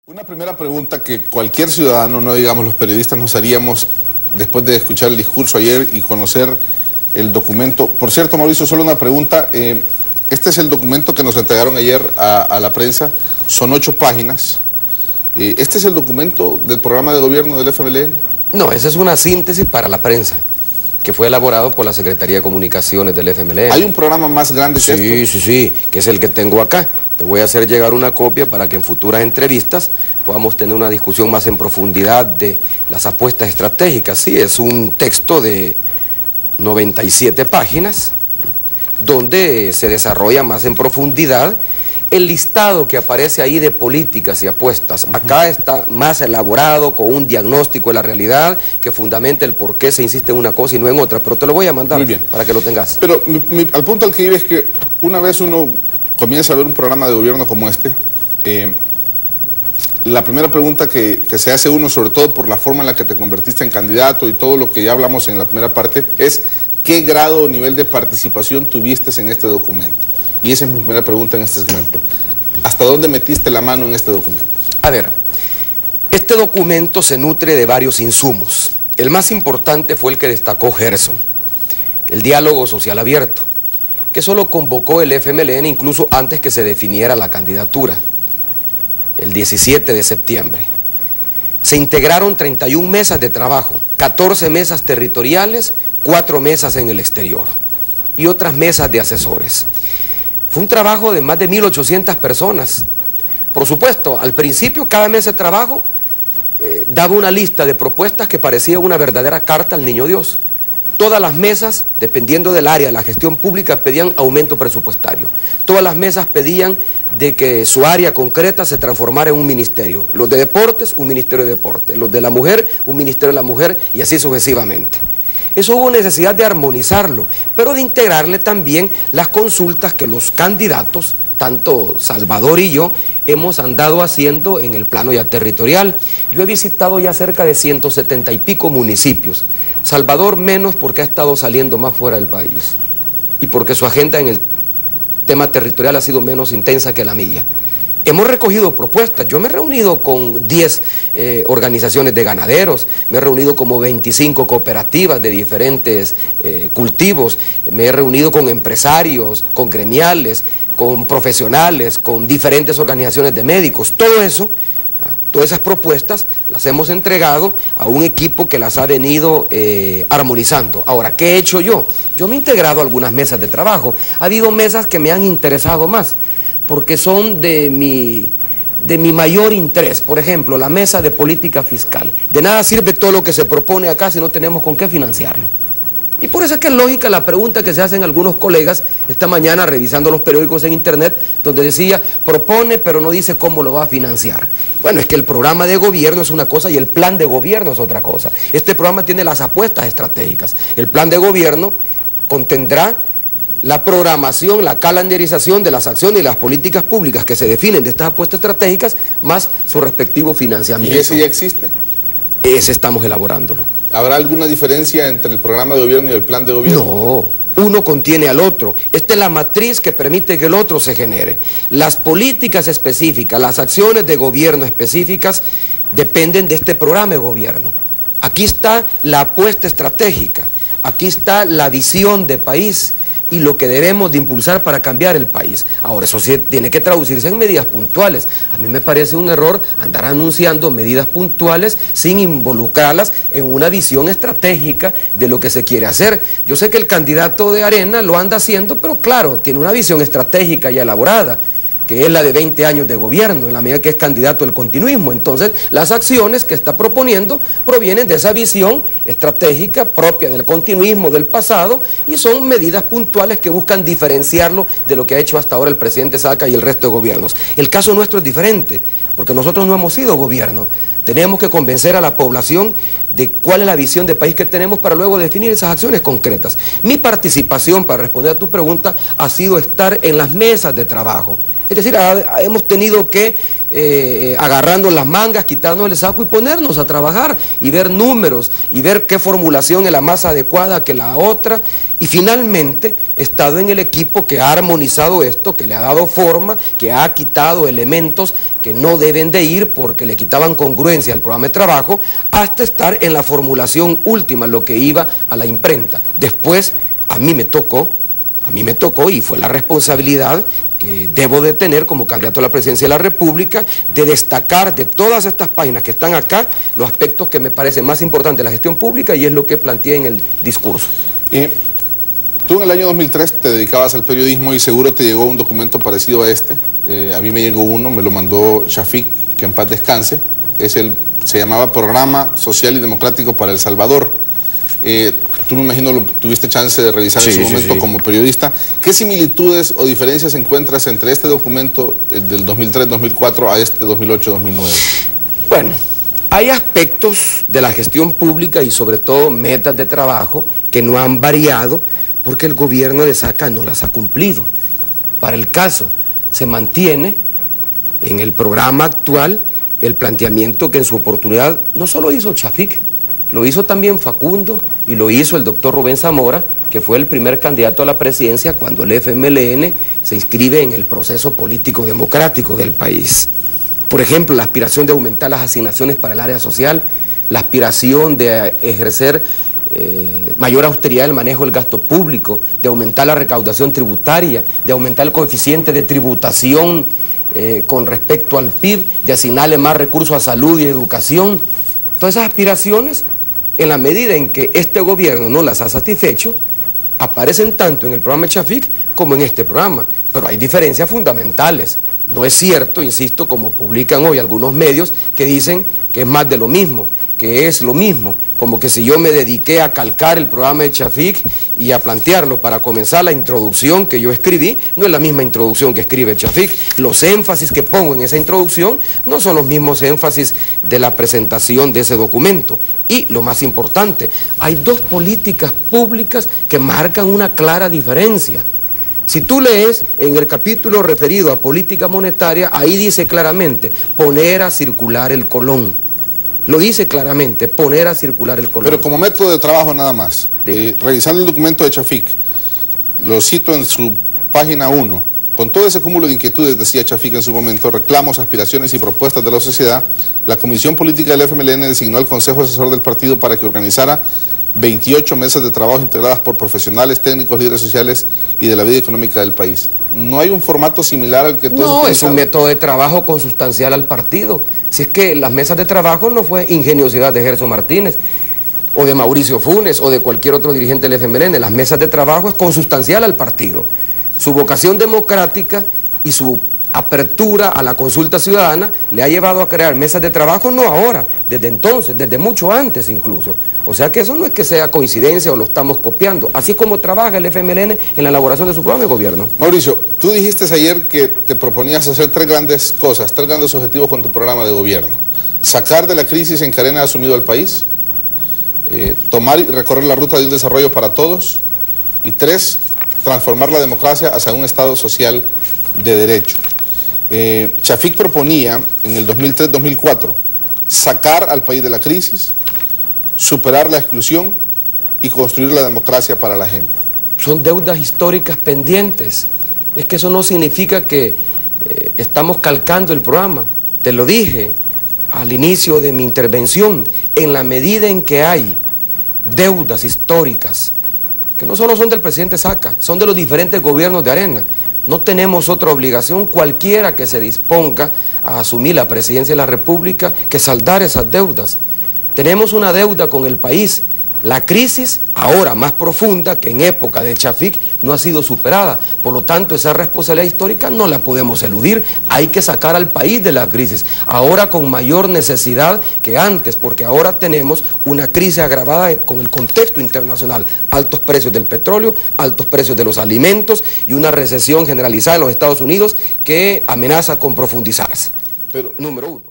Una primera pregunta que cualquier ciudadano, no digamos los periodistas, nos haríamos después de escuchar el discurso ayer y conocer el documento. Por cierto, Mauricio, solo una pregunta. Este es el documento que nos entregaron ayer a la prensa. Son 8 páginas. ¿Este es el documento del programa de gobierno del FMLN? No, esa es una síntesis para la prensa, que fue elaborado por la Secretaría de Comunicaciones del FMLN. ¿Hay un programa más grande que esto? Sí, que es el que tengo acá. Te voy a hacer llegar una copia para que en futuras entrevistas podamos tener una discusión más en profundidad de las apuestas estratégicas. Sí, es un texto de 97 páginas, donde se desarrolla más en profundidad el listado que aparece ahí de políticas y apuestas. Acá está más elaborado, con un diagnóstico de la realidad, que fundamenta el por qué se insiste en una cosa y no en otra, pero te lo voy a mandar para que lo tengas. Pero al punto al que iba es que una vez uno comienza a ver un programa de gobierno como este, la primera pregunta que se hace uno, sobre todo por la forma en la que te convertiste en candidato y todo lo que ya hablamos en la primera parte, es ¿qué grado o nivel de participación tuviste en este documento? Y esa es mi primera pregunta en este segmento. ¿Hasta dónde metiste la mano en este documento? A ver, este documento se nutre de varios insumos. El más importante fue el que destacó Gerson, el diálogo social abierto, que solo convocó el FMLN incluso antes que se definiera la candidatura, el 17 de septiembre. Se integraron 31 mesas de trabajo, 14 mesas territoriales, 4 mesas en el exterior y otras mesas de asesores. Fue un trabajo de más de 1.800 personas. Por supuesto, al principio cada mesa de trabajo daba una lista de propuestas que parecía una verdadera carta al niño Dios. Todas las mesas, dependiendo del área de la gestión pública, pedían aumento presupuestario. Todas las mesas pedían de que su área concreta se transformara en un ministerio. Los de deportes, un ministerio de deportes. Los de la mujer, un ministerio de la mujer, y así sucesivamente. Eso hubo necesidad de armonizarlo, pero de integrarle también las consultas que los candidatos, tanto Salvador y yo, hemos andado haciendo en el plano ya territorial. Yo he visitado ya cerca de 170 y pico municipios. Salvador menos porque ha estado saliendo más fuera del país y porque su agenda en el tema territorial ha sido menos intensa que la mía. Hemos recogido propuestas. Yo me he reunido con 10 organizaciones de ganaderos, me he reunido como 25 cooperativas de diferentes cultivos, me he reunido con empresarios, con gremiales, con profesionales, con diferentes organizaciones de médicos. Todo eso, todas esas propuestas las hemos entregado a un equipo que las ha venido armonizando. Ahora, ¿qué he hecho yo? Yo me he integrado a algunas mesas de trabajo. Ha habido mesas que me han interesado más, porque son de mi mayor interés. Por ejemplo, la mesa de política fiscal. De nada sirve todo lo que se propone acá si no tenemos con qué financiarlo. Y por eso es que es lógica la pregunta que se hacen algunos colegas esta mañana revisando los periódicos en internet, donde decía, propone pero no dice cómo lo va a financiar. Bueno, es que el programa de gobierno es una cosa y el plan de gobierno es otra cosa. Este programa tiene las apuestas estratégicas. El plan de gobierno contendrá la programación, la calendarización de las acciones y las políticas públicas que se definen de estas apuestas estratégicas, más su respectivo financiamiento. ¿Y ese ya existe? Ese estamos elaborándolo. ¿Habrá alguna diferencia entre el programa de gobierno y el plan de gobierno? No, uno contiene al otro. Esta es la matriz que permite que el otro se genere. Las políticas específicas, las acciones de gobierno específicas dependen de este programa de gobierno. Aquí está la apuesta estratégica, aquí está la visión de país y lo que debemos de impulsar para cambiar el país. Ahora, eso sí tiene que traducirse en medidas puntuales. A mí me parece un error andar anunciando medidas puntuales sin involucrarlas en una visión estratégica de lo que se quiere hacer. Yo sé que el candidato de Arena lo anda haciendo, pero claro, tiene una visión estratégica ya elaborada, que es la de 20 años de gobierno, en la medida que es candidato del continuismo. Entonces, las acciones que está proponiendo provienen de esa visión estratégica propia del continuismo del pasado y son medidas puntuales que buscan diferenciarlo de lo que ha hecho hasta ahora el presidente Saca y el resto de gobiernos. El caso nuestro es diferente, porque nosotros no hemos sido gobierno. Tenemos que convencer a la población de cuál es la visión de país que tenemos para luego definir esas acciones concretas. Mi participación, para responder a tu pregunta, ha sido estar en las mesas de trabajo. Es decir, hemos tenido que, agarrando las mangas, quitarnos el saco y ponernos a trabajar y ver números y ver qué formulación es la más adecuada que la otra. Y finalmente estado en el equipo que ha armonizado esto, que le ha dado forma, que ha quitado elementos que no deben de ir porque le quitaban congruencia al programa de trabajo, hasta estar en la formulación última, lo que iba a la imprenta. Después, a mí me tocó y fue la responsabilidad que debo de tener como candidato a la presidencia de la República, de destacar de todas estas páginas que están acá, los aspectos que me parecen más importantes de la gestión pública, y es lo que planteé en el discurso. Tú en el año 2003 te dedicabas al periodismo y seguro te llegó un documento parecido a este. A mí me llegó uno, me lo mandó Shafik, que en paz descanse. Se llamaba Programa Social y Democrático para El Salvador. Tú me imagino tuviste chance de revisar en su momento como periodista. ¿Qué similitudes o diferencias encuentras entre este documento del 2003-2004 a este 2008-2009? Bueno, hay aspectos de la gestión pública y sobre todo metas de trabajo que no han variado porque el gobierno de Saca no las ha cumplido. Para el caso, se mantiene en el programa actual el planteamiento que en su oportunidad no solo hizo Shafik, lo hizo también Facundo y lo hizo el doctor Rubén Zamora, que fue el primer candidato a la presidencia cuando el FMLN se inscribe en el proceso político democrático del país. Por ejemplo, la aspiración de aumentar las asignaciones para el área social, la aspiración de ejercer mayor austeridad en el manejo del gasto público, de aumentar la recaudación tributaria, de aumentar el coeficiente de tributación con respecto al PIB, de asignarle más recursos a salud y educación. Todas esas aspiraciones, en la medida en que este gobierno no las ha satisfecho, aparecen tanto en el programa de Shafik como en este programa, pero hay diferencias fundamentales. No es cierto, insisto, como publican hoy algunos medios, que dicen que es más de lo mismo, que es lo mismo, como que si yo me dediqué a calcar el programa de Shafik y a plantearlo para comenzar la introducción que yo escribí, no es la misma introducción que escribe Shafik. Los énfasis que pongo en esa introducción no son los mismos énfasis de la presentación de ese documento. Y lo más importante, hay dos políticas públicas que marcan una clara diferencia. Si tú lees en el capítulo referido a política monetaria, ahí dice claramente, poner a circular el colón. Lo dice claramente, poner a circular el colón. Pero como método de trabajo nada más, revisando el documento de Shafik, lo cito en su página 1, con todo ese cúmulo de inquietudes, decía Shafik en su momento, reclamos, aspiraciones y propuestas de la sociedad, la Comisión Política del FMLN designó al Consejo Asesor del partido para que organizara 28 mesas de trabajo integradas por profesionales, técnicos, líderes sociales y de la vida económica del país. ¿No hay un formato similar al que todos No, es un método de trabajo consustancial al partido. Si es que las mesas de trabajo no fue ingeniosidad de Gerson Martínez, o de Mauricio Funes, o de cualquier otro dirigente del FMLN. Las mesas de trabajo es consustancial al partido. Su vocación democrática y su apertura a la consulta ciudadana le ha llevado a crear mesas de trabajo, no ahora, desde entonces, desde mucho antes incluso. O sea que eso no es que sea coincidencia o lo estamos copiando. Así es como trabaja el FMLN en la elaboración de su programa de gobierno. Mauricio, tú dijiste ayer que te proponías hacer tres grandes cosas, tres grandes objetivos con tu programa de gobierno. Sacar de la crisis en que Arena ha asumido al país, tomar y recorrer la ruta de un desarrollo para todos, y tres, transformar la democracia hacia un Estado social de derecho. Shafik proponía en el 2003-2004 sacar al país de la crisis, superar la exclusión y construir la democracia para la gente. Son deudas históricas pendientes. Es que eso no significa que estamos calcando el programa. Te lo dije al inicio de mi intervención, en la medida en que hay deudas históricas, que no solo son del presidente Saca, son de los diferentes gobiernos de Arena. No tenemos otra obligación, cualquiera que se disponga a asumir la presidencia de la República, que saldar esas deudas. Tenemos una deuda con el país. La crisis, ahora más profunda que en época de Shafik, no ha sido superada. Por lo tanto, esa responsabilidad histórica no la podemos eludir. Hay que sacar al país de la crisis, ahora con mayor necesidad que antes, porque ahora tenemos una crisis agravada con el contexto internacional. Altos precios del petróleo, altos precios de los alimentos y una recesión generalizada en los Estados Unidos que amenaza con profundizarse. Pero, número uno.